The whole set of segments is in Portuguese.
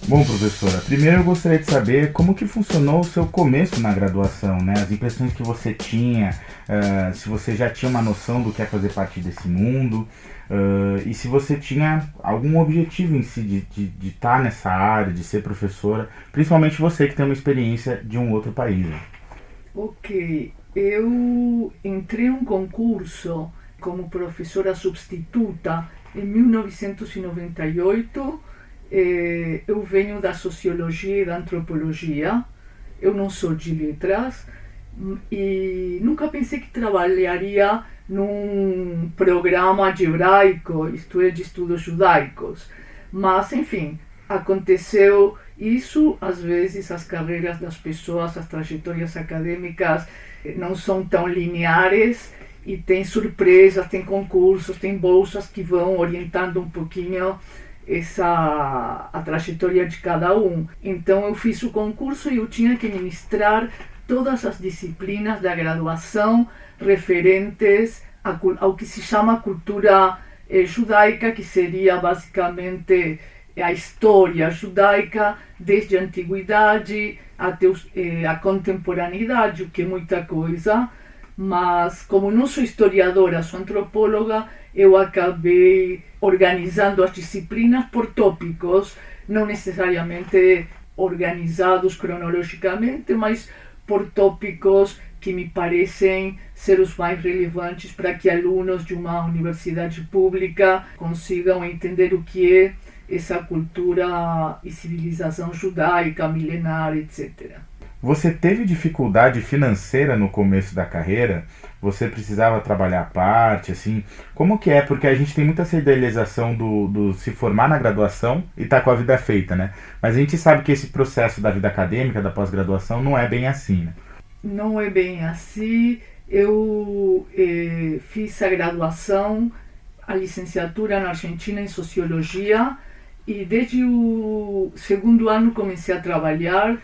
Bom, professora, primeiro eu gostaria de saber como que funcionou o seu começo na graduação, né? As impressões que você tinha, se você já tinha uma noção do que é fazer parte desse mundo, e se você tinha algum objetivo em si de estar nessa área, de ser professora, principalmente você que tem uma experiência de um outro país. Né? Ok, eu entrei em um concurso como professora substituta em 1998. Eu venho da sociologia e da antropologia, eu não sou de letras e nunca pensei que trabalharia num programa de hebraico, isto é, de estudos judaicos. Mas, enfim, aconteceu isso. Às vezes as carreiras das pessoas, as trajetórias acadêmicas não são tão lineares e tem surpresas, tem concursos, tem bolsas que vão orientando um pouquinho a trajetória de cada um. Então eu fiz o concurso e eu tinha que ministrar todas as disciplinas da graduação referentes ao que se chama cultura judaica, que seria basicamente a história judaica desde a antiguidade até a contemporaneidade, o que é muita coisa. Mas como não sou historiadora, sou antropóloga, eu acabei organizando as disciplinas por tópicos, não necessariamente organizados cronologicamente, mas por tópicos que me parecem ser os mais relevantes para que alunos de uma universidade pública consigam entender o que é essa cultura e civilização judaica milenar, etc. Você teve dificuldade financeira no começo da carreira? Você precisava trabalhar à parte, assim? Como que é? Porque a gente tem muita essa idealização do se formar na graduação e tá com a vida feita, né? Mas a gente sabe que esse processo da vida acadêmica, da pós-graduação, não é bem assim, né? Não é bem assim. Eu fiz a graduação, a licenciatura na Argentina em Sociologia e desde o segundo ano comecei a trabalhar.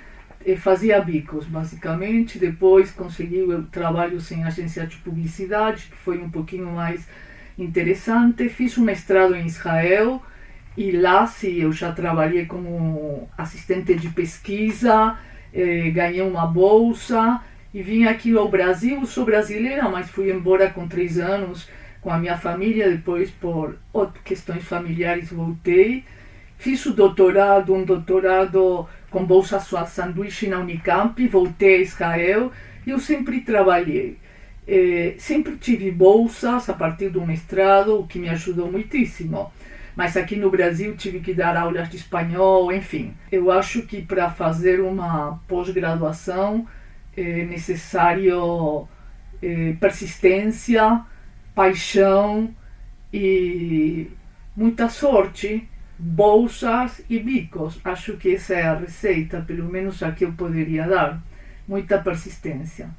Fazia bicos, basicamente. Depois consegui o trabalho em agência de publicidade, que foi um pouquinho mais interessante. Fiz um mestrado em Israel e lá sim eu já trabalhei como assistente de pesquisa, ganhei uma bolsa e vim aqui ao Brasil. Sou brasileira, mas fui embora com 3 anos com a minha família. Depois, por questões familiares, voltei. Fiz o doutorado, um doutorado com bolsa sanduíche na Unicamp, voltei a Israel e eu sempre trabalhei. Sempre tive bolsas a partir do mestrado, o que me ajudou muitíssimo. Mas aqui no Brasil tive que dar aulas de espanhol, enfim. Eu acho que para fazer uma pós-graduação é necessário persistência, paixão e muita sorte, bolsas e bicos. Acho que essa é a receita, pelo menos a que eu poderia dar. Muita persistência.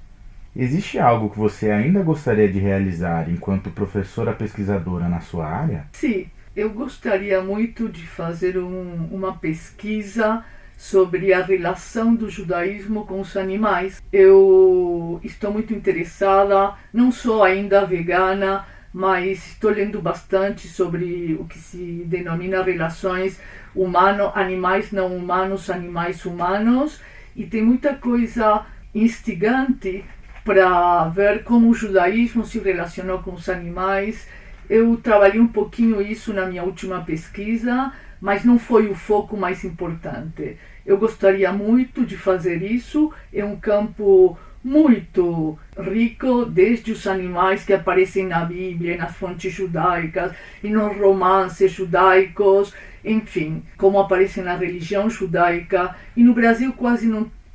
Existe algo que você ainda gostaria de realizar enquanto professora pesquisadora na sua área? Sim, eu gostaria muito de fazer uma pesquisa sobre a relação do judaísmo com os animais. Eu estou muito interessada, não sou ainda vegana, mas estou lendo bastante sobre o que se denomina relações humano-animais não humanos, animais humanos, e tem muita coisa instigante para ver como o judaísmo se relacionou com os animais. Eu trabalhei um pouquinho isso na minha última pesquisa, mas não foi o foco mais importante. Eu gostaria muito de fazer isso. É um campo muito rico, desde os animais que aparecem na Bíblia, nas fontes judaicas e nos romances judaicos, enfim, como aparecem na religião judaica. E no Brasil quase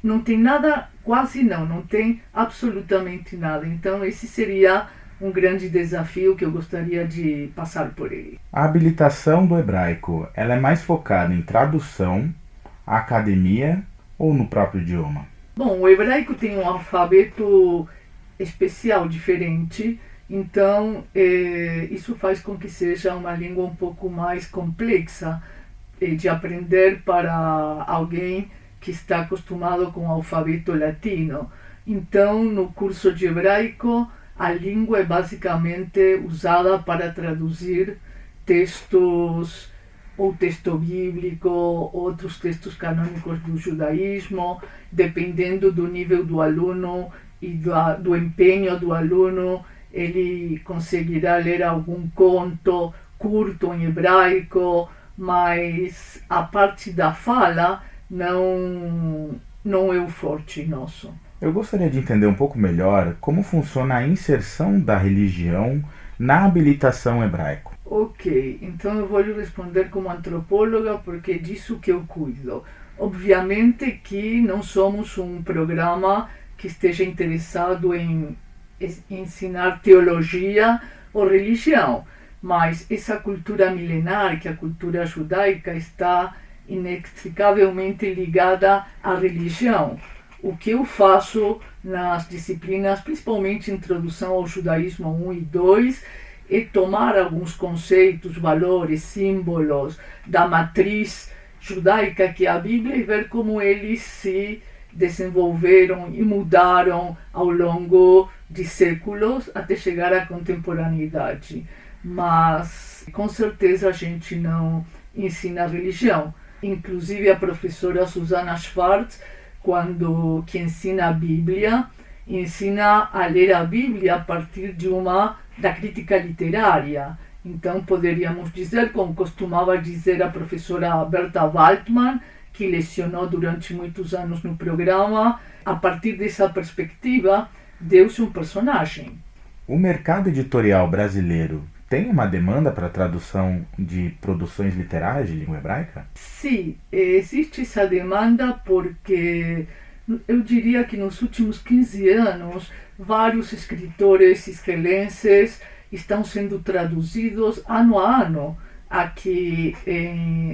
não tem nada, quase não tem absolutamente nada. Então esse seria um grande desafio que eu gostaria de passar por ele. A habilitação do hebraico, ela é mais focada em tradução, academia ou no próprio idioma? Bom, o hebraico tem um alfabeto especial, diferente, então isso faz com que seja uma língua um pouco mais complexa de aprender para alguém que está acostumado com o alfabeto latino. Então, no curso de hebraico, a língua é basicamente usada para traduzir textos ou texto bíblico, outros textos canônicos do judaísmo, dependendo do nível do aluno e do empenho do aluno, ele conseguirá ler algum conto curto em hebraico, mas a parte da fala não é o forte nosso. Eu gostaria de entender um pouco melhor como funciona a inserção da religião na habilitação hebraico. Ok, então eu vou lhe responder como antropóloga porque é disso que eu cuido. Obviamente que não somos um programa que esteja interessado em ensinar teologia ou religião, mas essa cultura milenar, que é a cultura judaica, está inextricavelmente ligada à religião. O que eu faço nas disciplinas, principalmente Introdução ao Judaísmo 1 e 2, é tomar alguns conceitos, valores, símbolos da matriz judaica que é a Bíblia e ver como eles se desenvolveram e mudaram ao longo de séculos até chegar à contemporaneidade. Mas com certeza a gente não ensina religião. Inclusive a professora Susana Schwartz, que ensina a Bíblia, ensina a ler a Bíblia a partir da crítica literária. Então poderíamos dizer, como costumava dizer a professora Berta Waldman, que lecionou durante muitos anos no programa, a partir dessa perspectiva, Deus é um personagem. O mercado editorial brasileiro tem uma demanda para a tradução de produções literárias de língua hebraica? Sim, existe essa demanda porque eu diria que nos últimos 15 anos vários escritores israelenses estão sendo traduzidos ano a ano aqui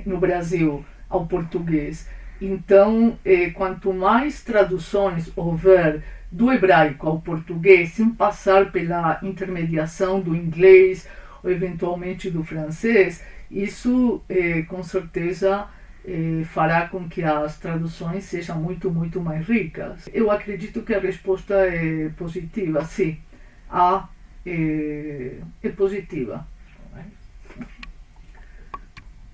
no Brasil ao português. Então, quanto mais traduções houver do hebraico ao português, sem passar pela intermediação do inglês ou eventualmente do francês, isso com certeza fará com que as traduções sejam muito, muito mais ricas. Eu acredito que a resposta é positiva, sim. É positiva.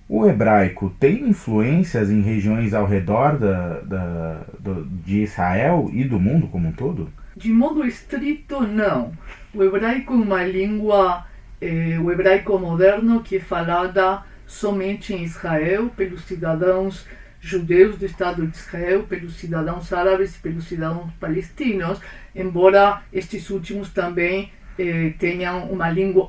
O hebraico tem influências em regiões ao redor de Israel e do mundo como um todo? De modo estrito, não. O hebraico é uma língua, o hebraico moderno, que é falada somente em Israel pelos cidadãos judeus do Estado de Israel, pelos cidadãos árabes e pelos cidadãos palestinos, embora estes últimos também tenham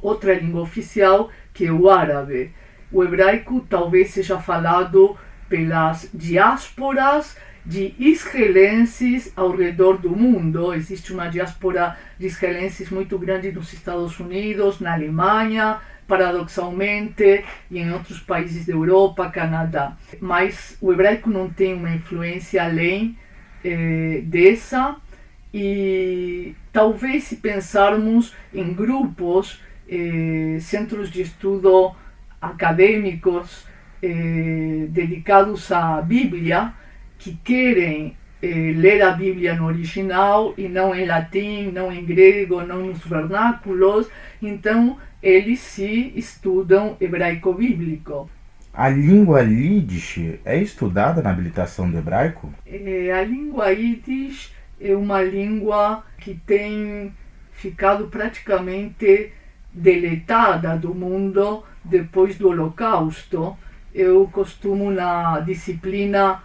outra língua oficial, que é o árabe. O hebraico talvez seja falado pelas diásporas de israelenses ao redor do mundo. Existe uma diáspora de israelenses muito grande nos Estados Unidos, na Alemanha, paradoxalmente, e em outros países da Europa, Canadá. Mas o hebraico não tem uma influência além dessa, e talvez se pensarmos em grupos, centros de estudo acadêmicos dedicados à Bíblia, que querem ler a Bíblia no original e não em latim, não em grego, não nos vernáculos, então eles se estudam hebraico bíblico. A língua Yiddish é estudada na habilitação do hebraico? A língua Yiddish é uma língua que tem ficado praticamente deletada do mundo depois do Holocausto. Eu costumo, na disciplina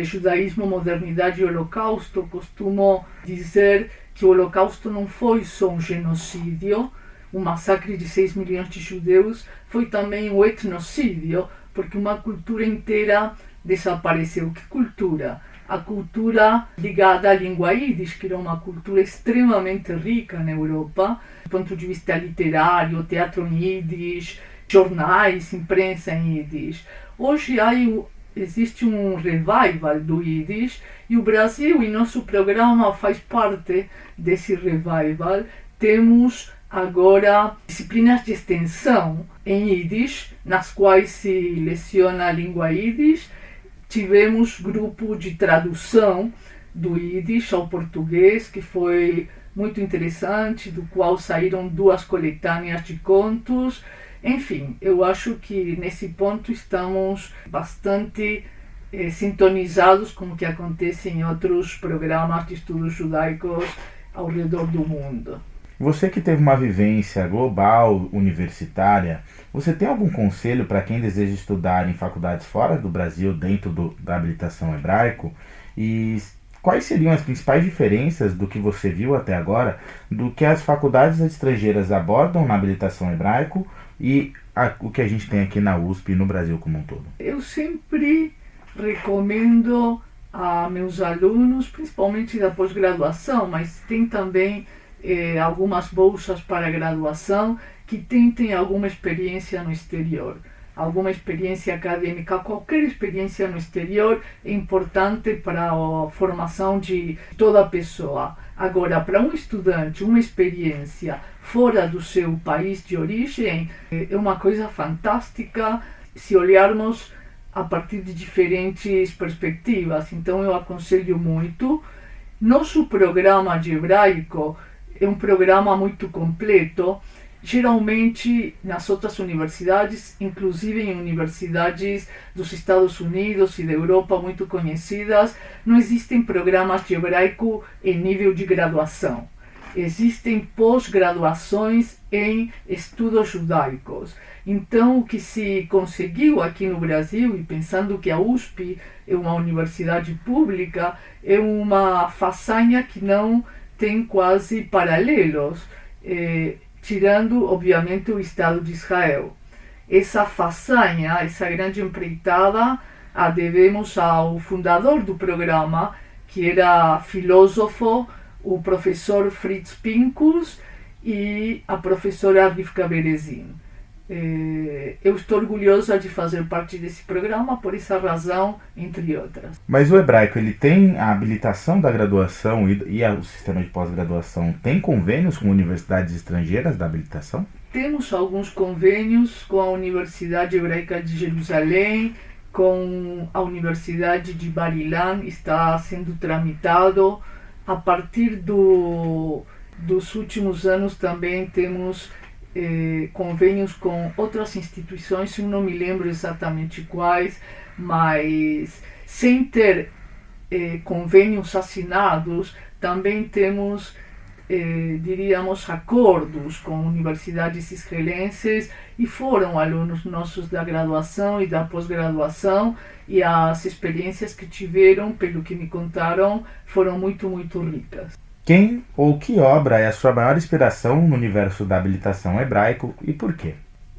Judaísmo, Modernidade e Holocausto, costumo dizer que o Holocausto não foi só um genocídio, o massacre de 6 milhões de judeus foi também um etnocídio, porque uma cultura inteira desapareceu. Que cultura? A cultura ligada à língua Yiddish, que era uma cultura extremamente rica na Europa, do ponto de vista literário, teatro em Yiddish, jornais, imprensa em Yiddish. Hoje existe um revival do Yiddish e o Brasil, em nosso programa, faz parte desse revival. Temos agora disciplinas de extensão em Yiddish, nas quais se leciona a língua Yiddish. Tivemos grupo de tradução do Yiddish ao português, que foi muito interessante, do qual saíram 2 coletâneas de contos. Enfim, eu acho que nesse ponto estamos bastante sintonizados com o que acontece em outros programas de estudos judaicos ao redor do mundo. Você que teve uma vivência global, universitária, você tem algum conselho para quem deseja estudar em faculdades fora do Brasil, dentro da habilitação hebraico? E quais seriam as principais diferenças do que você viu até agora, do que as faculdades estrangeiras abordam na habilitação hebraico e o que a gente tem aqui na USP e no Brasil como um todo? Eu sempre recomendo a meus alunos, principalmente da pós-graduação, mas tem também algumas bolsas para graduação, que tentem alguma experiência no exterior, alguma experiência acadêmica. Qualquer experiência no exterior é importante para a formação de toda pessoa. Agora, para um estudante, uma experiência fora do seu país de origem é uma coisa fantástica se olharmos a partir de diferentes perspectivas. Então eu aconselho muito. Nosso programa de hebraico é um programa muito completo. Geralmente nas outras universidades, inclusive em universidades dos Estados Unidos e da Europa muito conhecidas, não existem programas de hebraico em nível de graduação. Existem pós-graduações em estudos judaicos. Então, o que se conseguiu aqui no Brasil, e pensando que a USP é uma universidade pública, é uma façanha que não tem quase paralelos, tirando, obviamente, o Estado de Israel. Essa façanha, essa grande empreitada, a devemos ao fundador do programa, que era filósofo, o professor Fritz Pincus e a professora Rivka Berezin. Eu estou orgulhosa de fazer parte desse programa por essa razão, entre outras. Mas o hebraico, ele tem a habilitação da graduação e o sistema de pós-graduação tem convênios com universidades estrangeiras da habilitação? Temos alguns convênios com a Universidade Hebraica de Jerusalém, com a Universidade de Bar Ilan, está sendo tramitado. A partir dos últimos anos também temos convênios com outras instituições, eu não me lembro exatamente quais, mas sem ter convênios assinados, também temos, diríamos, acordos com universidades israelenses, e foram alunos nossos da graduação e da pós-graduação, e as experiências que tiveram, pelo que me contaram, foram muito, muito ricas. Quem ou que obra é a sua maior inspiração no universo da habilitação hebraico e por quê?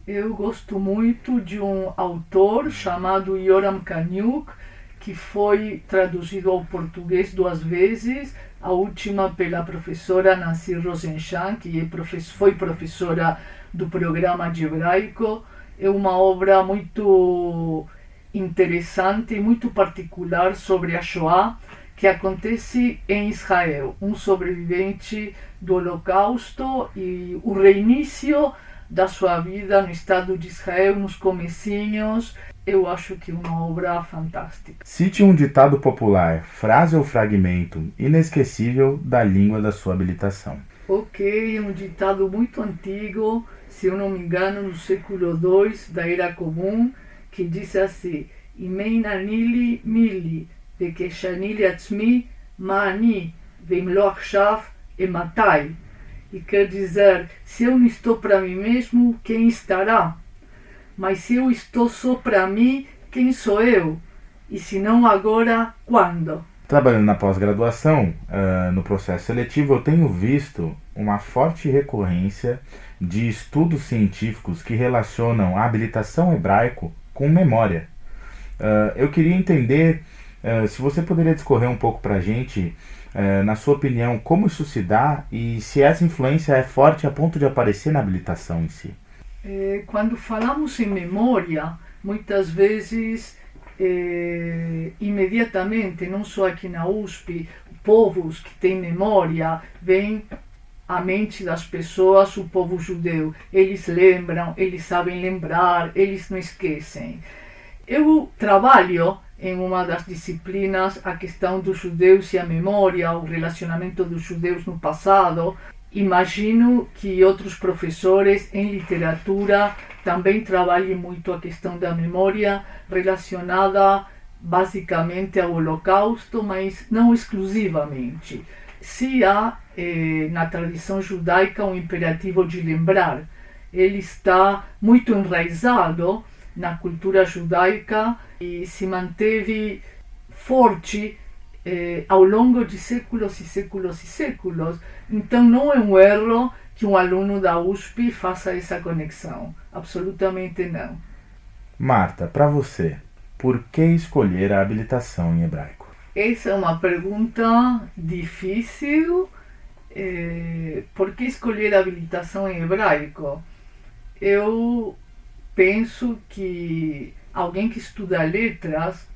Eu gosto muito de um autor chamado Yoram Kaniuk, que foi traduzido ao português 2 vezes, a última pela professora Nancy Rosenchan, que foi professora do programa de hebraico. É uma obra muito interessante, muito particular sobre a Shoah, que acontece em Israel, um sobrevivente do Holocausto e o reinício da sua vida no Estado de Israel, nos comecinhos. Eu acho que é uma obra fantástica. Cite um ditado popular, frase ou fragmento inesquecível da língua da sua habilitação. Ok, é um ditado muito antigo, se eu não me engano, no século II da Era Comum, que diz assim: Imei nili mili, וכשאני לעצמי, מה אני, ואם לא עכשיו, מתי? E quer dizer, se eu não estou para mim mesmo, quem estará? Mas se eu estou só para mim, quem sou eu? E se não agora, quando? Trabalhando na pós-graduação, no processo seletivo, eu tenho visto uma forte recorrência de estudos científicos que relacionam a habilitação hebraico com memória. Eu queria entender se você poderia discorrer um pouco para a gente, na sua opinião, como isso se dá e se essa influência é forte a ponto de aparecer na habilitação em si. Quando falamos em memória, muitas vezes, imediatamente, não só aqui na USP, povos que têm memória, vem à mente das pessoas o povo judeu. Eles lembram, eles sabem lembrar, eles não esquecem. Eu trabalho em uma das disciplinas a questão dos judeus e a memória, o relacionamento dos judeus no passado, Imagino que outros professores em literatura também trabalhem muito a questão da memória relacionada basicamente ao Holocausto, mas não exclusivamente. Se há na tradição judaica um imperativo de lembrar, ele está muito enraizado na cultura judaica e se manteve forte ao longo de séculos e séculos e séculos. Então não é um erro que um aluno da USP faça essa conexão. Absolutamente não. Marta, para você, por que escolher a habilitação em hebraico? Essa é uma pergunta difícil. Por que escolher a habilitação em hebraico? Eu penso que alguém que estuda letras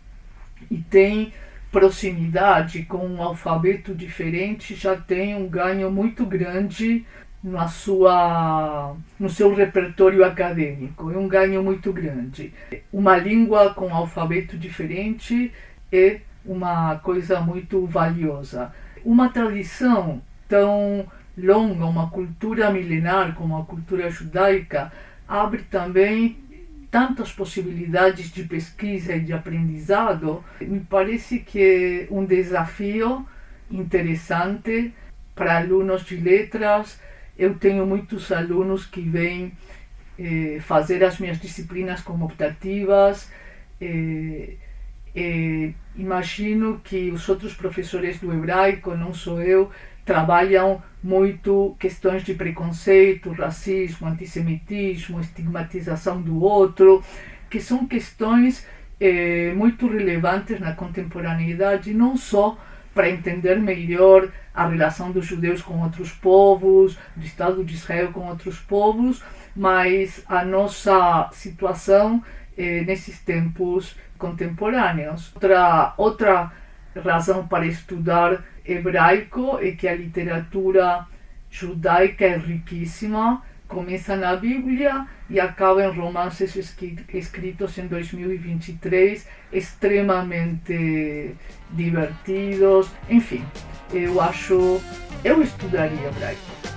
e tem proximidade com um alfabeto diferente já tem um ganho muito grande no seu repertório acadêmico. É um ganho muito grande. Uma língua com alfabeto diferente é uma coisa muito valiosa. Uma tradição tão longa, uma cultura milenar como a cultura judaica, abre também tantas possibilidades de pesquisa e de aprendizado. Me parece que é um desafio interessante para alunos de letras. Eu tenho muitos alunos que vêm fazer as minhas disciplinas como optativas. Imagino que os outros professores do hebraico, não sou eu, trabalham muito questões de preconceito, racismo, antissemitismo, estigmatização do outro, que são questões muito relevantes na contemporaneidade, não só para entender melhor a relação dos judeus com outros povos, do Estado de Israel com outros povos, mas a nossa situação nesses tempos contemporâneos. Outra razão para estudar hebraico é que a literatura judaica é riquíssima, começa na Bíblia e acaba em romances escritos em 2023, extremamente divertidos. Enfim, eu estudaria hebraico.